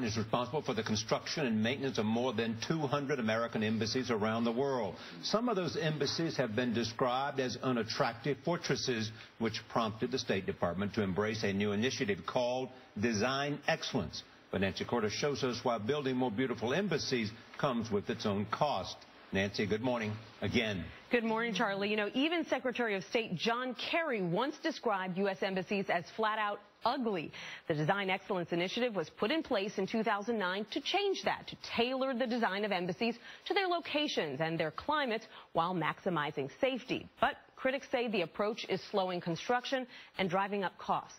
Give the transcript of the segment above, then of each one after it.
is responsible for the construction and maintenance of more than 200 American embassies around the world. Some of those embassies have been described as unattractive fortresses, which prompted the State Department to embrace a new initiative called Design Excellence. But Nancy Cordes shows us why building more beautiful embassies comes with its own cost. Nancy, good morning again. Good morning, Charlie. You know, even Secretary of State John Kerry once described U.S. embassies as flat out ugly. The Design Excellence Initiative was put in place in 2009 to change that, to tailor the design of embassies to their locations and their climates while maximizing safety. But critics say the approach is slowing construction and driving up costs.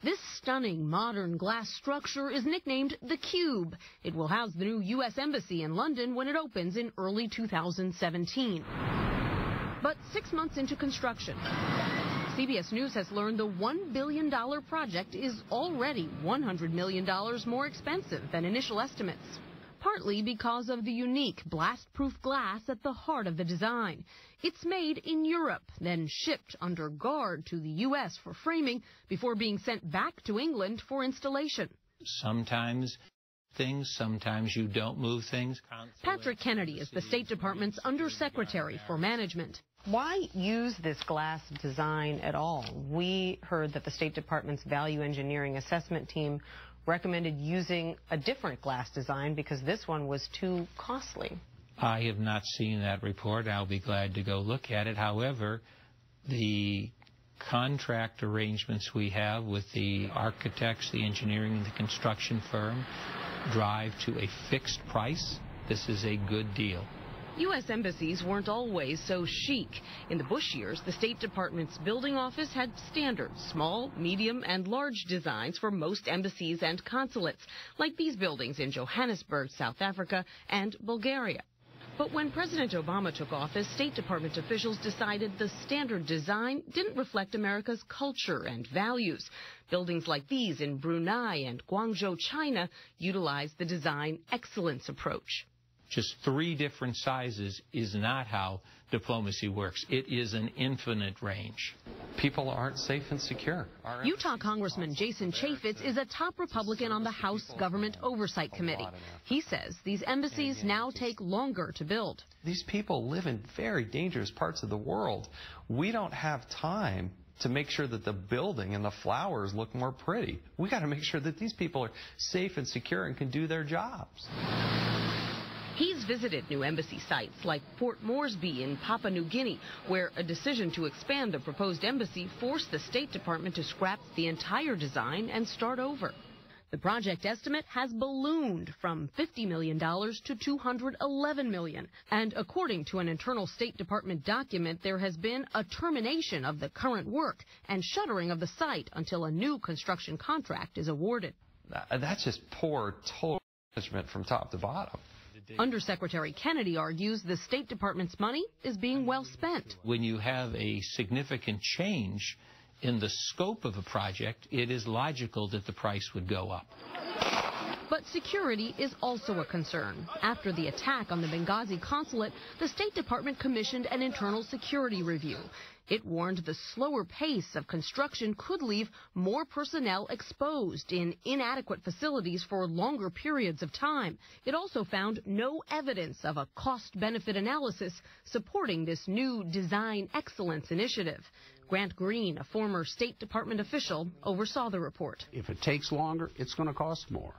This stunning modern glass structure is nicknamed the Cube. It will house the new U.S. Embassy in London when it opens in early 2017. But 6 months into construction, CBS News has learned the $1 billion project is already $100 million more expensive than initial estimates, partly because of the unique blast-proof glass at the heart of the design. It's made in Europe, then shipped under guard to the U.S. for framing before being sent back to England for installation. Sometimes you don't move things. Patrick Kennedy is the State Department's Undersecretary for Management. Why use this glass design at all? We heard that the State Department's Value Engineering Assessment team recommended using a different glass design because this one was too costly. I have not seen that report. I'll be glad to go look at it. However, the contract arrangements we have with the architects, the engineering, and the construction firm drive to a fixed price. This is a good deal. U.S. embassies weren't always so chic. In the Bush years, the State Department's building office had standard small, medium, and large designs for most embassies and consulates, like these buildings in Johannesburg, South Africa, and Bulgaria. But when President Obama took office, State Department officials decided the standard design didn't reflect America's culture and values. Buildings like these in Brunei and Guangzhou, China, utilize the design excellence approach. Just 3 different sizes is not how diplomacy works. It is an infinite range. People aren't safe and secure. Utah Congressman Jason Chaffetz is a top Republican on the House Government Oversight Committee. He says these embassies now take longer to build. These people live in very dangerous parts of the world. We don't have time to make sure that the building and the flowers look more pretty. We got to make sure that these people are safe and secure and can do their jobs. He's visited new embassy sites like Port Moresby in Papua New Guinea, where a decision to expand the proposed embassy forced the State Department to scrap the entire design and start over. The project estimate has ballooned from $50 million to $211 million. And according to an internal State Department document, there has been a termination of the current work and shuttering of the site until a new construction contract is awarded. That's just poor total management from top to bottom. Undersecretary Kennedy argues the State Department's money is being well spent. When you have a significant change in the scope of a project, it is logical that the price would go up. But security is also a concern. After the attack on the Benghazi consulate, the State Department commissioned an internal security review. It warned the slower pace of construction could leave more personnel exposed in inadequate facilities for longer periods of time. It also found no evidence of a cost-benefit analysis supporting this new Design Excellence initiative. Grant Green, a former State Department official, oversaw the report. If it takes longer, it's going to cost more.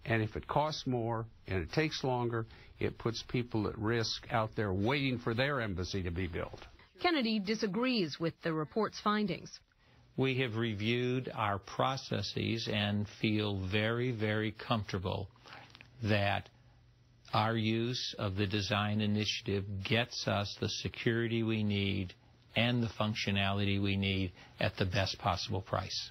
And if it costs more and it takes longer, it puts people at risk out there waiting for their embassy to be built. Kennedy disagrees with the report's findings. We have reviewed our processes and feel very, very comfortable that our use of the design initiative gets us the security we need and the functionality we need at the best possible price.